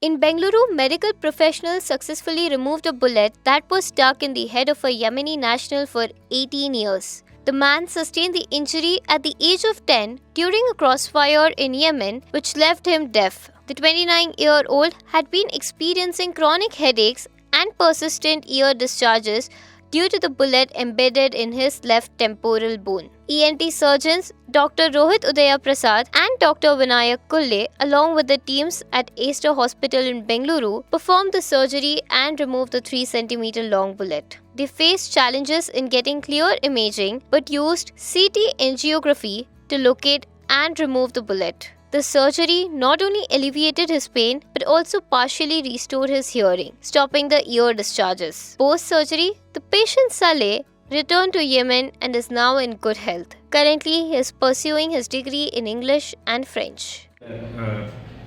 In Bengaluru, medical professionals successfully removed a bullet that was stuck in the head of a Yemeni national for 18 years. The man sustained the injury at the age of 10 during a crossfire in Yemen, which left him deaf. The 29-year-old had been experiencing chronic headaches and persistent ear discharges due to the bullet embedded in his left temporal bone. ENT surgeons Dr. Rohit Udaya Prasad and Dr. Vinayak Kurle, along with the teams at Aster Hospital in Bengaluru, performed the surgery and removed the 3 cm long bullet. They faced challenges in getting clear imaging but used CT Angiography to locate and remove the bullet. The surgery not only alleviated his pain but also partially restored his hearing, stopping the ear discharges. Post-surgery, the patient Saleh returned to Yemen and is now in good health. Currently, he is pursuing his degree in English and French.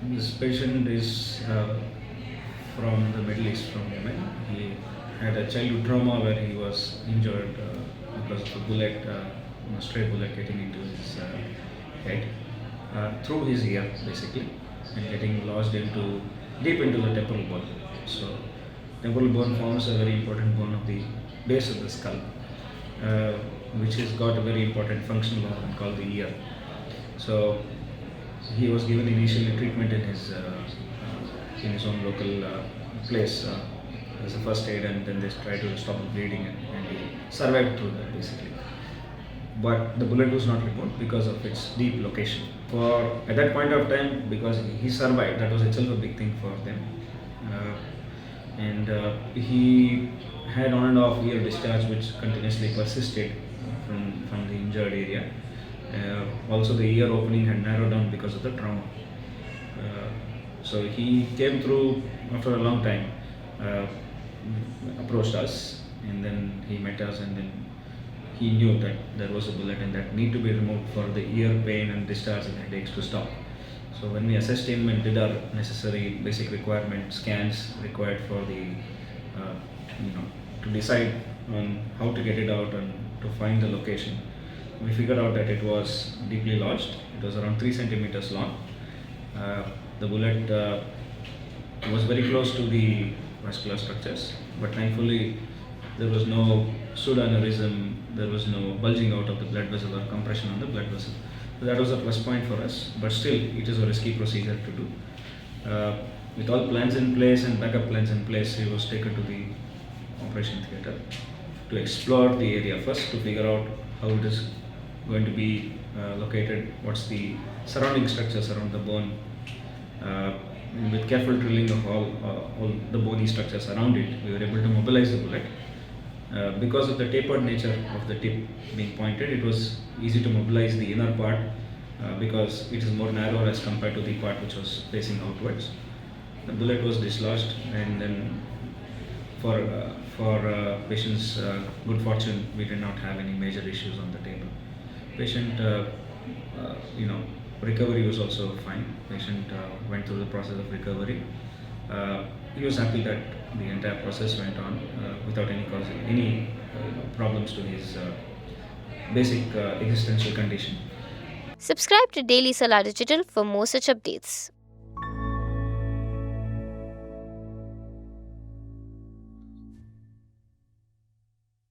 This patient is from the Middle East, from Yemen. He had a childhood trauma where he was injured because of a bullet, a stray bullet getting into his head. Through his ear basically, and getting lodged deep into the temporal bone. So temporal bone forms a very important bone of the base of the skull, which has got a very important functional organ called the ear. So he was given initially treatment in his own local place as a first aid, and then they tried to stop the bleeding, and he survived through that basically. But the bullet was not removed because of its deep location. At that point of time, because he survived, that was itself a big thing for them. He had on and off ear discharge which continuously persisted from the injured area. Also the ear opening had narrowed down because of the trauma. So he came through after a long time, approached us, and then he met us, and then he knew that there was a bullet and that need to be removed for the ear pain and discharge and headaches to stop. So when we assessed him and did our necessary basic requirement scans required for the to decide on how to get it out and to find the location, we figured out that it was deeply lodged. It was around 3 centimeters long. The bullet was very close to the vascular structures, but thankfully there was no pseudoaneurysm, there was no bulging out of the blood vessel or compression on the blood vessel. So that was a plus point for us, but still it is a risky procedure to do. With all plans in place and backup plans in place, he was taken to the operation theatre to explore the area first, to figure out how it is going to be located, what's the surrounding structures around the bone. With careful drilling of all the bony structures around it, we were able to mobilize the bullet. Because of the tapered nature of the tip being pointed, it was easy to mobilize the inner part because it is more narrow as compared to the part which was facing outwards. The bullet was dislodged, and then for patient's good fortune, we did not have any major issues on the table. Patient, recovery was also fine. Patient went through the process of recovery. He was happy that the entire process went on without any problems to his basic existential condition. Subscribe to Daily Salah Digital for more such updates.